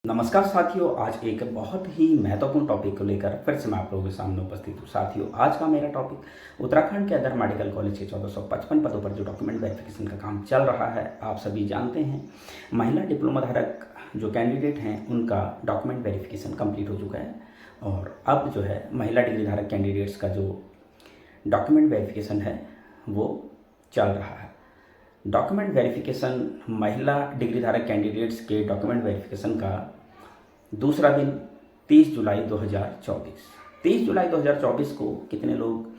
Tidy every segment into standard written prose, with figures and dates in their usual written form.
नमस्कार साथियों, आज एक बहुत ही महत्वपूर्ण टॉपिक को लेकर फिर से मैं आप लोगों के सामने उपस्थित हूँ। साथियों, आज का मेरा टॉपिक उत्तराखंड के अदर मेडिकल कॉलेज के 1455 पदों पर जो डॉक्यूमेंट वेरिफिकेशन का काम चल रहा है, आप सभी जानते हैं महिला डिप्लोमा धारक जो कैंडिडेट हैं उनका डॉक्यूमेंट वेरिफिकेशन कंप्लीट हो चुका है और अब जो है महिला डिग्री धारक कैंडिडेट्स का जो डॉक्यूमेंट वेरिफिकेशन है वो चल रहा है। डॉक्यूमेंट वेरिफिकेशन महिला डिग्री धारक कैंडिडेट्स के डॉक्यूमेंट वेरिफिकेशन का दूसरा दिन 30 जुलाई 2024। 30 जुलाई 2024 को कितने लोग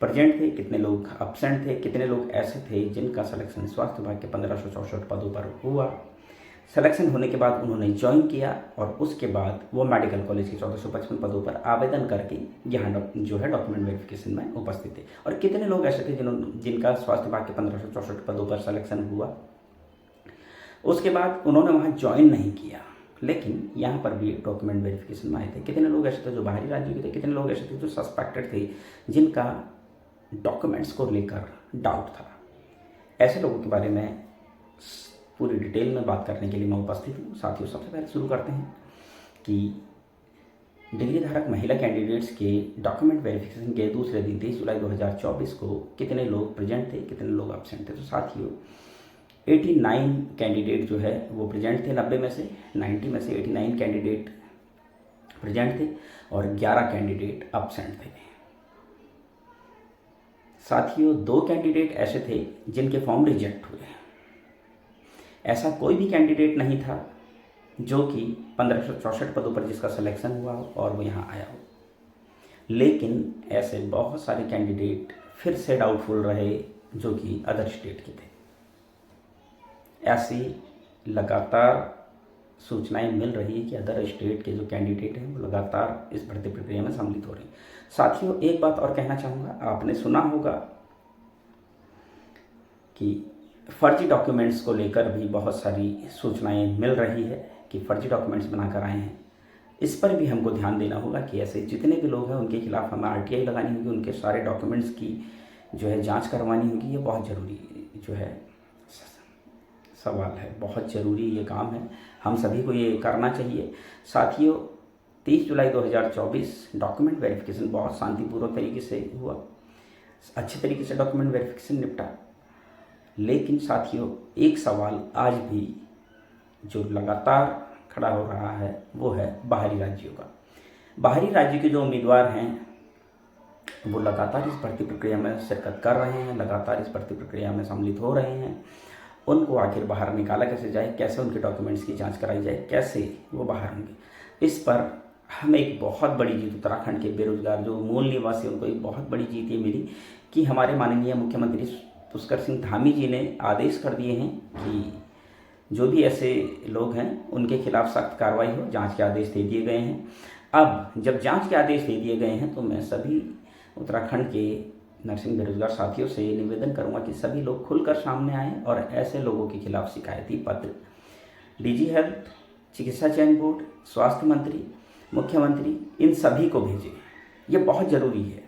प्रेजेंट थे, कितने लोग एब्सेंट थे, कितने लोग ऐसे थे जिनका सिलेक्शन स्वास्थ्य विभाग के 1564 पदों पर हुआ। सिलेक्शन होने के बाद उन्होंने ज्वाइन किया और उसके बाद वो मेडिकल कॉलेज के 1455 पदों पर आवेदन करके यहाँ जो है डॉक्यूमेंट वेरिफिकेशन में उपस्थित थे। और कितने लोग ऐसे थे जिनका स्वास्थ्य विभाग के 1564 पदों पर सिलेक्शन हुआ, उसके बाद उन्होंने वहाँ ज्वाइन नहीं किया लेकिन यहाँ पर भी डॉक्यूमेंट वेरिफिकेशन में आए थे। कितने लोग ऐसे थे जो बाहरी राज्यों के थे, कितने लोग ऐसे थे जो सस्पेक्टेड थे जिनका डॉक्यूमेंट्स को लेकर डाउट था। ऐसे लोगों के बारे में पूरी डिटेल में बात करने के लिए मैं उपस्थित हूँ। साथियों, सबसे पहले शुरू करते हैं कि डिग्री धारक महिला कैंडिडेट्स के डॉक्यूमेंट वेरिफिकेशन के दूसरे दिन 30 जुलाई 2024 को कितने लोग प्रेजेंट थे, कितने लोग एब्सेंट थे। तो साथियों, 89 कैंडिडेट जो है वो प्रेजेंट थे। 90 में से 90 में से 89 कैंडिडेट प्रेजेंट थे और 11 कैंडिडेट एब्सेंट थे। साथियों, 2 कैंडिडेट ऐसे थे जिनके फॉर्म रिजेक्ट हुए। ऐसा कोई भी कैंडिडेट नहीं था जो कि 1564 पदों पर जिसका सिलेक्शन हुआ हो और वो यहाँ आया हो, लेकिन ऐसे बहुत सारे कैंडिडेट फिर से डाउटफुल रहे जो कि अदर स्टेट के थे। ऐसी लगातार सूचनाएं मिल रही है कि अदर स्टेट के जो कैंडिडेट हैं वो लगातार इस भर्ती प्रक्रिया में सम्मिलित हो रहे हैं। साथियों, एक बात और कहना चाहूँगा, आपने सुना होगा कि फर्जी डॉक्यूमेंट्स को लेकर भी बहुत सारी सूचनाएं मिल रही है कि फर्जी डॉक्यूमेंट्स बनाकर आए हैं। इस पर भी हमको ध्यान देना होगा कि ऐसे जितने भी लोग हैं उनके खिलाफ हमें RTI लगानी होगी, उनके सारे डॉक्यूमेंट्स की जो है जांच करवानी होगी। ये बहुत ज़रूरी जो है सवाल है, बहुत ज़रूरी ये काम है, हम सभी को ये करना चाहिए। साथियों, 30 जुलाई 2024 डॉक्यूमेंट वेरिफिकेशन बहुत शांतिपूर्वक तरीके से हुआ, अच्छे तरीके से डॉक्यूमेंट वेरिफिकेशन निपटा। लेकिन साथियों, एक सवाल आज भी जो लगातार खड़ा हो रहा है वो है बाहरी राज्यों का। बाहरी राज्य के जो उम्मीदवार हैं वो लगातार इस भर्ती प्रक्रिया में शिरकत कर रहे हैं, लगातार इस भर्ती प्रक्रिया में सम्मिलित हो रहे हैं। उनको आखिर बाहर निकाला कैसे जाए, कैसे उनके डॉक्यूमेंट्स की जांच कराई जाए, कैसे वो बाहर होंगे, इस पर हमें एक बहुत बड़ी जीत उत्तराखंड के बेरोजगार जो मूल निवासी उनको एक बहुत बड़ी जीत ये मिली कि हमारे माननीय मुख्यमंत्री पुष्कर सिंह धामी जी ने आदेश कर दिए हैं कि जो भी ऐसे लोग हैं उनके खिलाफ सख्त कार्रवाई हो। जांच के आदेश दे दिए गए हैं। अब जब जांच के आदेश दे दिए गए हैं तो मैं सभी उत्तराखंड के नर्सिंग बेरोजगार साथियों से निवेदन करूंगा कि सभी लोग खुलकर सामने आएँ और ऐसे लोगों के खिलाफ शिकायती पत्र DG हेल्थ, चिकित्सा चयन बोर्ड, स्वास्थ्य मंत्री, मुख्यमंत्री, इन सभी को भेजें। ये बहुत ज़रूरी है।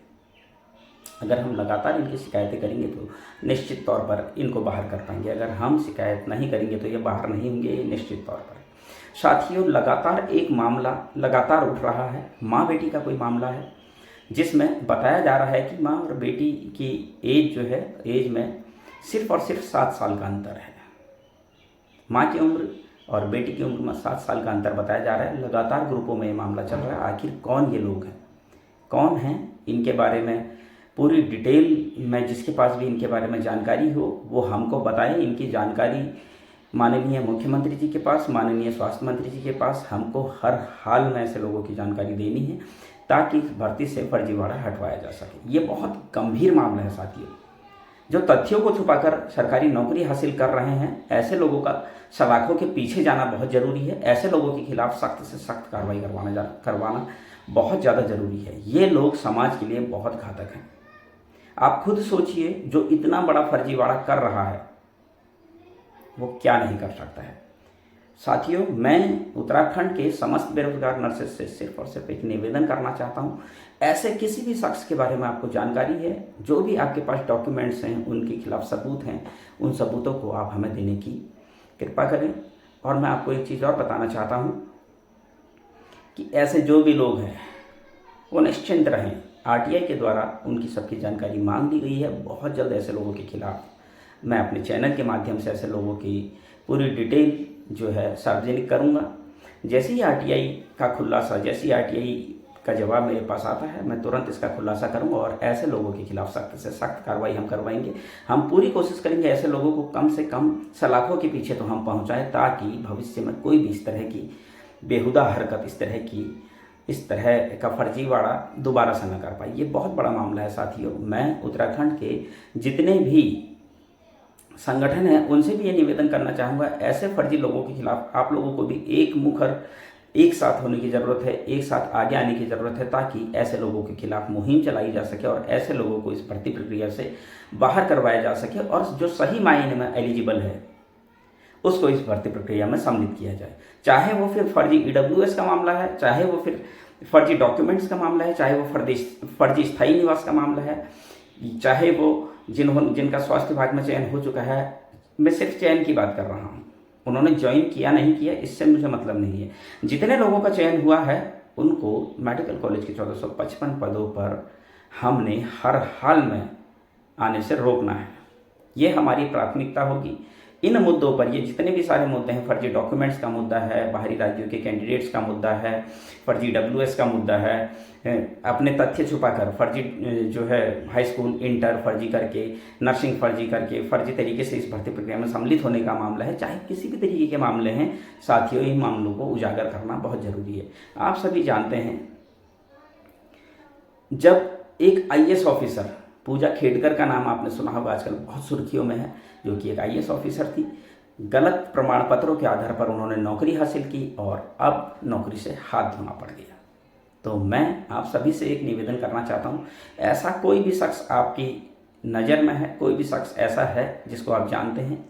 अगर हम लगातार इनकी शिकायतें करेंगे तो निश्चित तौर पर इनको बाहर कर पाएंगे। अगर हम शिकायत नहीं करेंगे तो ये बाहर नहीं होंगे निश्चित तौर पर। साथियों, लगातार एक मामला लगातार उठ रहा है, माँ बेटी का कोई मामला है जिसमें बताया जा रहा है कि माँ और बेटी की एज जो है, एज में सिर्फ और सिर्फ 7 साल का अंतर है। माँ की उम्र और बेटी की उम्र में 7 साल का अंतर बताया जा रहा है। लगातार ग्रुपों में ये मामला चल रहा है। आखिर कौन ये लोग हैं, कौन हैं, इनके बारे में पूरी डिटेल में जिसके पास भी इनके बारे में जानकारी हो वो हमको बताएं। इनकी जानकारी माननीय मुख्यमंत्री जी के पास, माननीय स्वास्थ्य मंत्री जी के पास हमको हर हाल में ऐसे लोगों की जानकारी देनी है ताकि इस भर्ती से फर्जीवाड़ा हटवाया जा सके। ये बहुत गंभीर मामला है साथियों। जो तथ्यों को छुपाकर सरकारी नौकरी हासिल कर रहे हैं, ऐसे लोगों का सलाखों के पीछे जाना बहुत ज़रूरी है। ऐसे लोगों के खिलाफ सख्त से सख्त कार्रवाई करवाना बहुत ज़्यादा ज़रूरी है। ये लोग समाज के लिए बहुत घातक हैं। आप खुद सोचिए, जो इतना बड़ा फर्जीवाड़ा कर रहा है वो क्या नहीं कर सकता है। साथियों, मैं उत्तराखंड के समस्त बेरोजगार नर्सेस से सिर्फ और सिर्फ एक निवेदन करना चाहता हूं, ऐसे किसी भी शख्स के बारे में आपको जानकारी है, जो भी आपके पास डॉक्यूमेंट्स हैं, उनके खिलाफ सबूत हैं, उन सबूतों को आप हमें देने की कृपा करें। और मैं आपको एक चीज़ और बताना चाहता हूँ कि ऐसे जो भी लोग हैं वो निश्चिंत रहें। आरटीआई के द्वारा उनकी सबकी जानकारी मांग ली गई है। बहुत जल्द ऐसे लोगों के खिलाफ मैं अपने चैनल के माध्यम से ऐसे लोगों की पूरी डिटेल जो है सार्वजनिक करूँगा। जैसे ही आरटीआई का खुलासा, जैसे ही आरटीआई का जवाब मेरे पास आता है, मैं तुरंत इसका खुलासा करूंगा और ऐसे लोगों के खिलाफ सख्त से सख्त कार्रवाई हम करवाएंगे। हम पूरी कोशिश करेंगे ऐसे लोगों को कम से कम सलाखों के पीछे तो हम पहुंचाएं, ताकि भविष्य में कोई भी इस तरह की बेहुदा हरकत, इस तरह का फर्जीवाड़ा दोबारा से न कर पाए। ये बहुत बड़ा मामला है साथियों। मैं उत्तराखंड के जितने भी संगठन हैं उनसे भी ये निवेदन करना चाहूँगा, ऐसे फर्जी लोगों के खिलाफ आप लोगों को भी एक मुखर, एक साथ होने की ज़रूरत है, एक साथ आगे आने की ज़रूरत है, ताकि ऐसे लोगों के खिलाफ मुहिम चलाई जा सके और ऐसे लोगों को इस भर्ती प्रक्रिया से बाहर करवाया जा सके और जो सही मायने में एलिजिबल है उसको इस भर्ती प्रक्रिया में सम्मिलित किया जाए। चाहे वो फिर फर्जी EWS का मामला है, चाहे वो फिर फर्जी डॉक्यूमेंट्स का मामला है, चाहे वो फर्जी स्थायी निवास का मामला है, चाहे वो जिनका स्वास्थ्य विभाग में चयन हो चुका है। मैं सिर्फ चयन की बात कर रहा हूँ, उन्होंने ज्वाइन किया नहीं किया इससे मुझे मतलब नहीं है। जितने लोगों का चयन हुआ है उनको मेडिकल कॉलेज के 1455 पदों पर हमने हर हाल में आने से रोकना है। ये हमारी प्राथमिकता होगी। इन मुद्दों पर, ये जितने भी सारे मुद्दे हैं, फर्जी डॉक्यूमेंट्स का मुद्दा है, बाहरी राज्यों के कैंडिडेट्स का मुद्दा है, फर्जी EWS का मुद्दा है, अपने तथ्य छुपाकर फर्जी जो है हाई स्कूल इंटर फर्जी करके, नर्सिंग फर्जी करके, फर्जी तरीके से इस भर्ती प्रक्रिया में सम्मिलित होने का मामला है, चाहे किसी भी तरीके के मामले हैं साथियों, इन मामलों को उजागर करना बहुत ज़रूरी है। आप सभी जानते हैं, जब एक IAS ऑफिसर, पूजा खेड़कर का नाम आपने सुना होगा, आजकल बहुत सुर्खियों में है, जो कि एक IAS ऑफिसर थी, गलत प्रमाण पत्रों के आधार पर उन्होंने नौकरी हासिल की और अब नौकरी से हाथ धोना पड़ गया। तो मैं आप सभी से एक निवेदन करना चाहता हूँ, ऐसा कोई भी शख्स आपकी नज़र में है, कोई भी शख्स ऐसा है जिसको आप जानते हैं,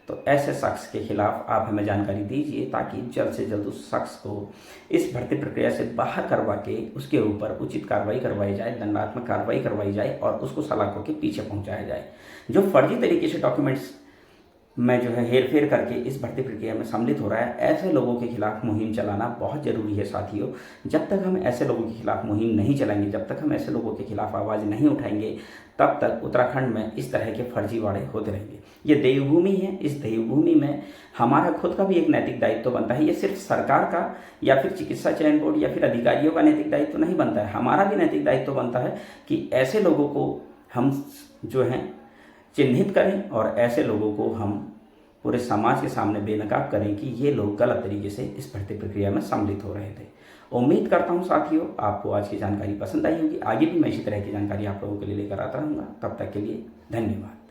तो ऐसे शख्स के खिलाफ आप हमें जानकारी दीजिए, ताकि जल्द से जल्द उस शख्स को इस भर्ती प्रक्रिया से बाहर करवा के उसके ऊपर उचित कार्रवाई करवाई जाए, दंडात्मक कार्रवाई करवाई जाए और उसको सलाखों के पीछे पहुंचाया जाए। जो फर्जी तरीके से डॉक्यूमेंट्स में जो है हेरफेर करके इस भर्ती प्रक्रिया में सम्मिलित हो रहा है, ऐसे लोगों के खिलाफ मुहिम चलाना बहुत ज़रूरी है साथियों। जब तक हम ऐसे लोगों के खिलाफ मुहिम नहीं चलाएंगे, जब तक हम ऐसे लोगों के खिलाफ आवाज़ नहीं उठाएंगे, तब तक उत्तराखंड में इस तरह के फर्जीवाड़े होते रहेंगे। ये देवभूमि है, इस देवभूमि में हमारा खुद का भी एक नैतिक दायित्व बनता है। ये सिर्फ सरकार का या फिर चिकित्सा चयन बोर्ड या फिर अधिकारियों का नैतिक दायित्व नहीं बनता है, हमारा भी नैतिक दायित्व बनता है कि ऐसे लोगों को हम जो हैं चिन्हित करें और ऐसे लोगों को हम पूरे समाज के सामने बेनकाब करें कि ये लोग गलत तरीके से इस भर्ती प्रक्रिया में सम्मिलित हो रहे थे। उम्मीद करता हूँ साथियों आपको आज की जानकारी पसंद आई होगी। आगे भी मैं इसी तरह की जानकारी आप लोगों के लिए लेकर आता रहूँगा। तब तक के लिए धन्यवाद।